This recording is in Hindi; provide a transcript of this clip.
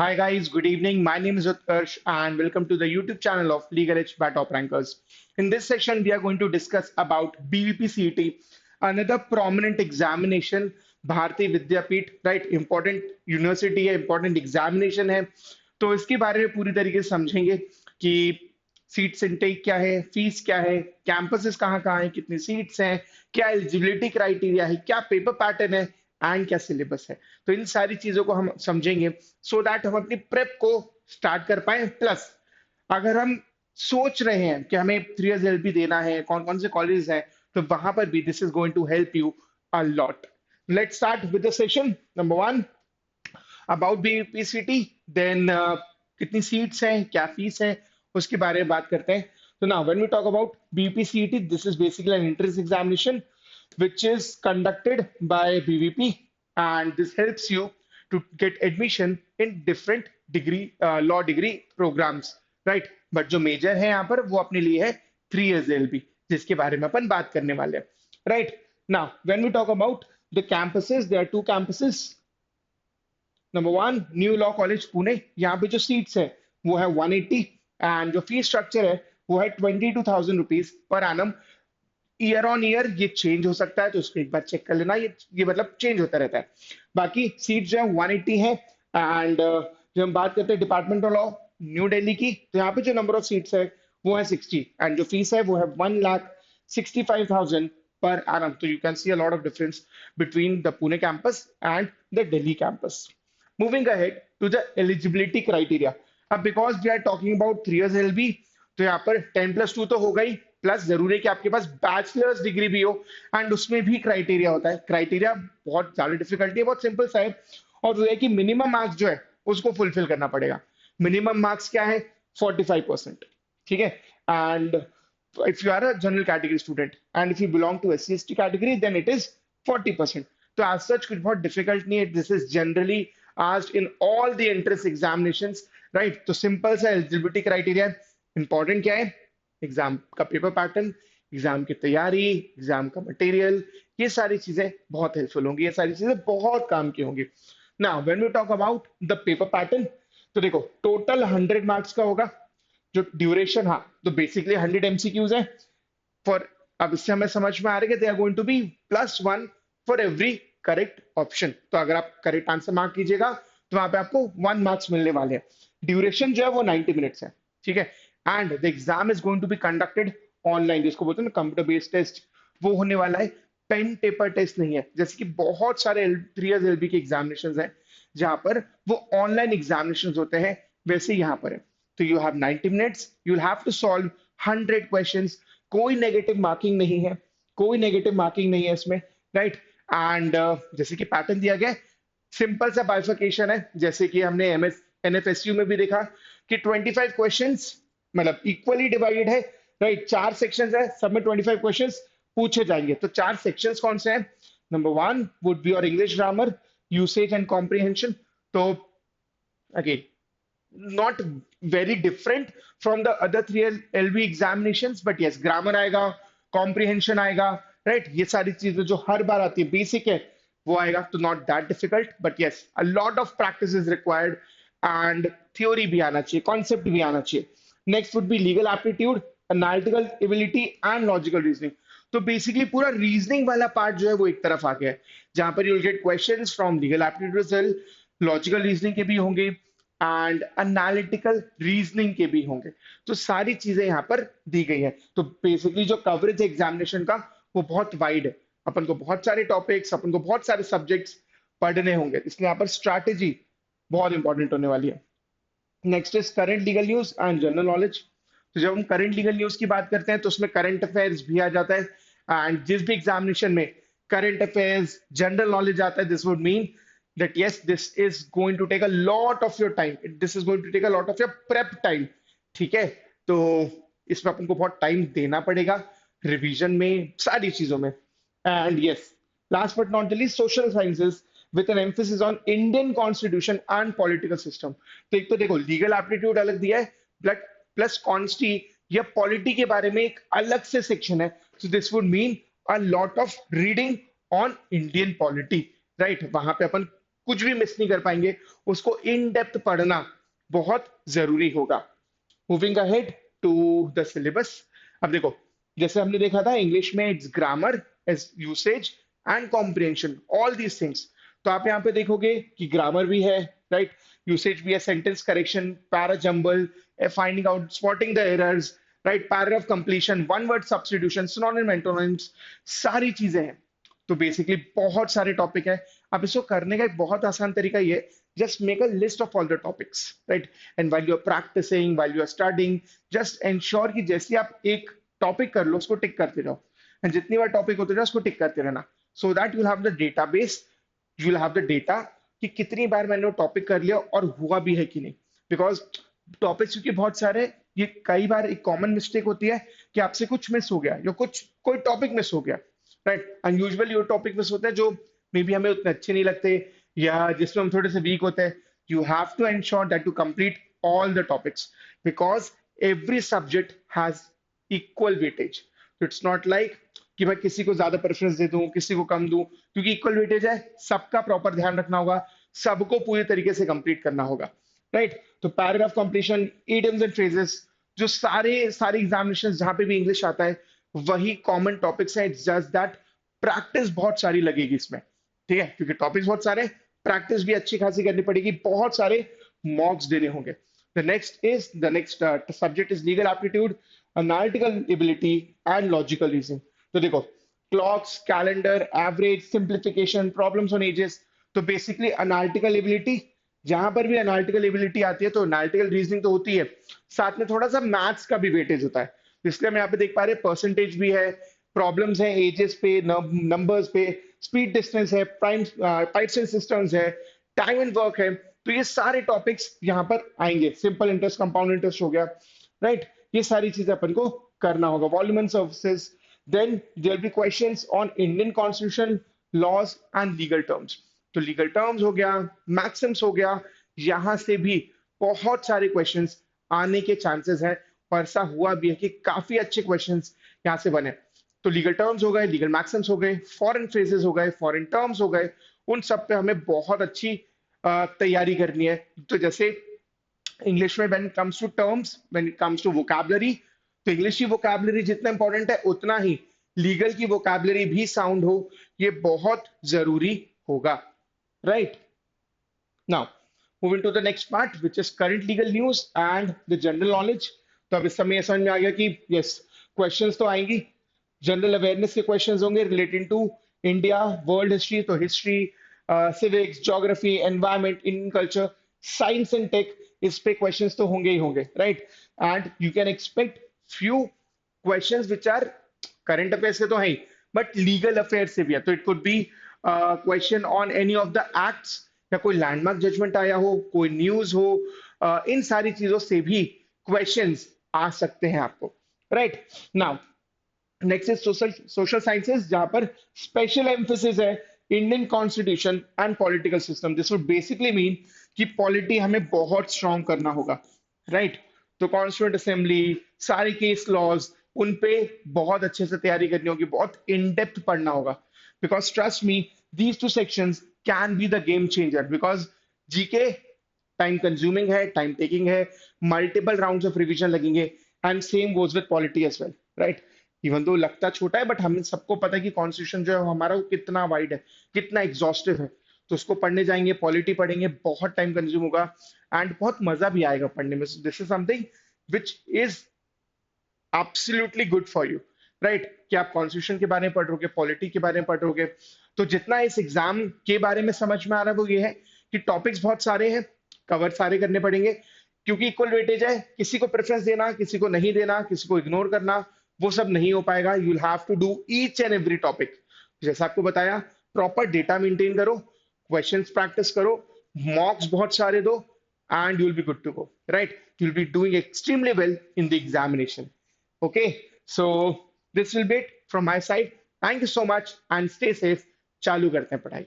Hi guys, good evening. My name is Utkarsh and welcome to the YouTube channel of Legal Edge by Top Rankers. In this session, we are going to discuss about BVP CET, another prominent examination, Bharati Vidyapeeth, right? Important university है, important examination है. तो इसके बारे में पूरी तरीके से समझेंगे कि सीट्स इनटेक क्या है, फीस क्या है, कैंपसेस कहाँ कहाँ हैं, कितनी सीट्स हैं, क्या एलिजिबिलिटी क्राइटेरिया है, क्या पेपर पैटर्न है एंड क्या सिलेबस है. तो इन सारी चीजों को हम समझेंगे सो दैट हम अपनी प्रेप को स्टार्ट कर पाए. प्लस अगर हम सोच रहे हैं कि हमें 3 years एलबी देना है, कौन कौन से कॉलेज हैं, तो वहां पर भी this is going to help you a lot. Let's start with the session number 1 about BPCT. Then कितनी सीट्स हैं, क्या फीस है, उसके बारे में बात करते हैं. तो now when we talk about BPCT, this is basically an entrance examination which is conducted by BVP, and this helps you to get admission in different degree law degree programs, right? But जो major है यहाँ पर वो अपने लिए है 3 years LB, जिसके बारे में अपन बात करने वाले हैं, right? Now, when we talk about the campuses, there are two campuses. Number 1 new law college Pune. यहाँ पे जो सीट्स है वो है 180 एंड जो फीस स्ट्रक्चर है वो है 22,000 rupees per annum. Year on year ये चेंज हो सकता है, तो उसको एक बार चेक कर लेना. ये मतलब चेंज होता रहता है. बाकी सीट जो है 180 है. एंड जब हम बात करते हैं department of law new Delhi की, तो यहाँ पे जो नंबर ऑफ सीट्स है वो है 60 एंड जो फीस है वो है 1,65,000 पर एनम. तो you can see a lot of difference between the Pune campus and the Delhi campus. Moving ahead to the eligibility criteria. अब because we are talking about 3 years LB, तो यहाँ पर 10+2 तो होगा ही, प्लस जरूरी है कि आपके पास बैचलर्स डिग्री भी हो. एंड उसमें भी क्राइटेरिया होता है. क्राइटेरिया बहुत ज्यादा डिफिकल्टी है, बहुत सिंपल सा है, और वो है कि मिनिमम मार्क्स जो है उसको फुलफिल करना पड़ेगा. मिनिमम मार्क्स क्या है? 45%. ठीक है. And if you are a general category student and if you belong to SC/ST category, then it is 40%. तो as such कुछ बहुत difficult नहीं है. This is generally asked in all the entrance examinations, right? तो simple सा eligibility criteria. Important क्या है? एग्जाम का पेपर पैटर्न, एग्जाम की तैयारी, एग्जाम का मटेरियल, ये सारी चीजें बहुत हेल्पफुल होंगी, ये सारी चीजें बहुत काम की होंगी. Now when we talk about the paper pattern, तो देखो टोटल 100 मार्क्स का होगा. जो ड्यूरेशन, हाँ, तो बेसिकली 100 एमसीक्यूज है फॉर. अब इससे हमें समझ में आ रहा है कि they are going to be +1 for every correct option. तो अगर आप करेक्ट आंसर मार्क कीजिएगा तो वहां पे आपको 1 मार्क्स मिलने वाले हैं. ड्यूरेशन जो है वो 90 मिनट्स है. ठीक है. And the exam is going to be conducted online, जिसको बोलते हैं ना कंप्यूटर बेस्ड टेस्ट, वो होने वाला है. पेन पेपर टेस्ट नहीं है, जैसे कि बहुत सारे 3 years एलबी के एग्जामिनेशन हैं जहां पर वो ऑनलाइन एग्जामिनेशन होते हैं, वैसे यहाँ पर है. तो you have 90 minutes, you have to solve 100 questions. कोई नेगेटिव मार्किंग नहीं है, कोई नेगेटिव मार्किंग नहीं है इसमें, राइट? एंड जैसे कि पैटर्न दिया गया है, सिंपल सा बाइफर्केशन है, जैसे कि हमने एमएस एनएफएसयू में भी देखा कि 25 क्वेश्चंस मतलब इक्वली डिवाइडेड है, राइट? 4 सेक्शंस है, सब में 25 क्वेश्चंस पूछे जाएंगे. तो 4 सेक्शंस कौन से हैं? Number 1 would be your English grammar, usage and comprehension. तो again not very different from the other 3 LB examinations, but yes, grammar आएगा, comprehension आएगा, right? ये सारी चीजें जो हर बार आती है, बेसिक है, वो आएगा. तो not that difficult, but yes, a lot of practice is required and theory भी आना चाहिए, concept भी आना चाहिए. Next would be legal aptitude, analytical ability and logical reasoning. तो बेसिकली पूरा रीजनिंग वाला पार्ट जो है वो एक तरफ आ गया है, जहां पर you will get questions from legal aptitude, logical reasoning के भी होंगे एंड एनालिटिकल रीजनिंग के भी होंगे. तो सारी चीजें यहाँ पर दी गई है. तो बेसिकली जो कवरेज है एग्जामिनेशन का वो बहुत वाइड है. अपन को बहुत सारे टॉपिक्स, अपन को बहुत सारे सब्जेक्ट्स पढ़ने होंगे, इसलिए यहाँ पर स्ट्रैटेजी बहुत इंपॉर्टेंट होने वाली है. Next is current legal news and general knowledge. तो जब हम करंट लीगल न्यूज की बात करते हैं तो उसमें करंट अफेयर्स भी आ जाता है. एंड जिस भी एग्जामिनेशन में करंट अफेयर्स, जनरल नॉलेज आता है, this would mean that yes, this is going to take a lot of your time, this is going to take a lot of your prep time. ठीक है. तो इसमें अपन को बहुत टाइम देना पड़ेगा रिवीजन में, सारी चीजों में. And yes, last but not the least, social sciences with N emphasis on Indian constitution and political system. तो एक तो देखो लीगल एप्टीट्यूड अलग दिया है, प्लस कॉन्स्टी या पॉलिटी के बारे में एक अलग से सेक्शन है. So this would mean a lot of reading on Indian polity, right? वहां पे अपन कुछ भी मिस नहीं कर पाएंगे, उसको इन डेप्थ पढ़ना बहुत जरूरी होगा। Moving ahead to the syllabus. अब देखो, जैसे हमने देखा था इंग्लिश में it's grammar, it's usage and comprehension, all these things. तो आप यहाँ पे देखोगे कि ग्रामर भी है, राइट, यूसेज भी है, sentence correction, para jumble, finding out, spotting the errors, right, paragraph completion, one word substitution, synonym antonyms, सारी चीजें हैं। तो बेसिकली बहुत सारे टॉपिक है। अब इसको करने का एक बहुत आसान तरीका ये है, just make a list of all the topics, right? And while you're practicing, while you're studying, just ensure कि जैसे आप एक टॉपिक कर लो उसको टिक करते जाओ, and जितनी बार टॉपिक होते जाओ उसको टिक करते रहना, so that you'll have the database, you'll have the data कि कितनी बार मैंने वो टॉपिक कर लिया और हुआ भी है कि नहीं। बिकॉज टॉपिक्स क्योंकि बहुत सारे, ये कई बार एक कॉमन मिस्टेक होती है कि आपसे कुछ मिस हो गया या कुछ कोई टॉपिक मिस हो गया, राइट, एंड यूजुअली वो टॉपिक मिस होते हैं जो मे बी हमें उतने अच्छे नहीं लगते या जिसमें हम थोड़े से वीक होते हैं। You have to ensure that you complete all the topics because every subject has equal weightage. तो इट्स नॉट लाइक कि मैं किसी को ज्यादा प्रेफरेंस दे दूं, किसी को कम दूं, क्योंकि इक्वल वेटेज है, सबका प्रॉपर ध्यान रखना होगा, सबको पूरी तरीके से कंप्लीट करना होगा, राइट। तो paragraph completion, idioms and phrases, जो सारे एग्जामिनेशन जहां पे भी इंग्लिश आता है वही कॉमन टॉपिक्स हैं। इट्स जस्ट दैट प्रैक्टिस बहुत सारी लगेगी इसमें, ठीक है, क्योंकि टॉपिक्स बहुत सारे, प्रैक्टिस भी अच्छी खासी करनी पड़ेगी, बहुत सारे मॉक्स देने होंगे। The next subject is legal aptitude, analytical ability and logical reasoning. तो देखो, clocks, calendar, average, simplification, problems on edges. तो बेसिकली एनालिटिकल एबिलिटी, जहां पर भी एनालिटिकल एबिलिटी आती है तो एनालिटिकल रीजनिंग तो होती है, साथ में थोड़ा सा मैथ्स का भी वेटेज होता है। तो इसलिए हम यहाँ पे देख पा रहे हैं परसेंटेज भी है, प्रॉब्लम्स है एजेस पे, नंबर्स पे, स्पीड डिस्टेंस है, प्राइम पाइप्स एंड सिस्टम्स है, टाइम एंड वर्क है। तो ये सारे टॉपिक्स यहाँ पर आएंगे। सिंपल इंटरेस्ट, कंपाउंड इंटरेस्ट हो गया, राइट, ये सारी चीजें अपन को करना होगा। Volume and services, then there be questions on Indian constitution, laws and legal terms. तो लीगल टर्म्स हो गया, मैक्सिम्स हो गया, यहां से भी बहुत सारे क्वेश्चंस आने के चांसेस हैं, और ऐसा हुआ भी है कि काफी अच्छे क्वेश्चंस यहाँ से बने। तो लीगल टर्म्स हो गए, लीगल मैक्सिम्स हो गए, फॉरेन फ्रेजेस हो गए, फॉरेन टर्म्स हो गए, उन सब पे हमें बहुत अच्छी तैयारी करनी है। तो जैसे इंग्लिश में when it comes to terms, when it comes to vocabulary, तो इंग्लिश की वोकैबुलरी जितना इंपॉर्टेंट है उतना ही लीगल की वोकैबुलरी भी साउंड हो, ये बहुत जरूरी होगा, right. Now moving to the next part which is current legal news and the general knowledge. तो अब इस समय समझ में आ गया कि यस, क्वेश्चंस तो आएंगी, जनरल अवेयरनेस के क्वेश्चंस होंगे related to India, world history, तो history, civics, geography, environment, Indian culture, science and tech, इस पे क्वेश्चंस तो होंगे ही होंगे, right. And you can expect few questions which are current affair से तो है ही, बट लीगल अफेयर से भी है। तो it could be question on any of the acts, या कोई लैंडमार्क जजमेंट आया हो, कोई न्यूज हो, इन सारी चीजों से भी क्वेश्चंस आ सकते हैं आपको, right. Now next is social sciences, जहां पर स्पेशल एम्फोसिस है Indian constitution and political system. This would basically mean कि पॉलिटी हमें बहुत स्ट्रॉन्ग करना होगा, राइट। तो कॉन्स्टिट्यूंट असेंबली, सारे केस लॉज, उन पे बहुत अच्छे से तैयारी करनी होगी, बहुत इन डेप्थ पढ़ना होगा, because trust me these two sections can be the game changer. Because GK time consuming है, टाइम टेकिंग है, मल्टीपल राउंड्स ऑफ रिवीजन लगेंगे, and same goes with polity as well, right. Even though लगता छोटा है, बट हमें सबको पता है कि कॉन्स्टिट्यूशन जो है हमारा वो कितना वाइड है, कितना एग्जॉस्टिव है। तो उसको पढ़ने जाएंगे, पॉलिटी पढ़ेंगे, बहुत टाइम कंज्यूम होगा एंड बहुत मजा भी आएगा पढ़ने में। This is something which is absolutely good for you, right, कि आप कॉन्स्टिट्यूशन के बारे में पढ़ रहे हो, पॉलिटी के बारे में पढ़ रहे हो। तो जितना इस एग्जाम के बारे में समझ में आ रहा है वो ये है कि टॉपिक्स बहुत सारे हैं, कवर सारे करने पड़ेंगे, क्योंकि इक्वल वेटेज है, किसी को प्रेफरेंस देना, किसी को नहीं देना, किसी को इग्नोर करना, वो सब नहीं हो पाएगा। You will have to do each and every topic. जैसा आपको बताया, प्रॉपर डेटा मेंटेन करो, क्वेश्चंस प्रैक्टिस करो, मॉक्स बहुत सारे दो, and you'll be good to go, right? You'll be doing extremely well in the examination. Okay, so this will be it from my side. Thank you so much and stay safe. चालू करते हैं पढ़ाई।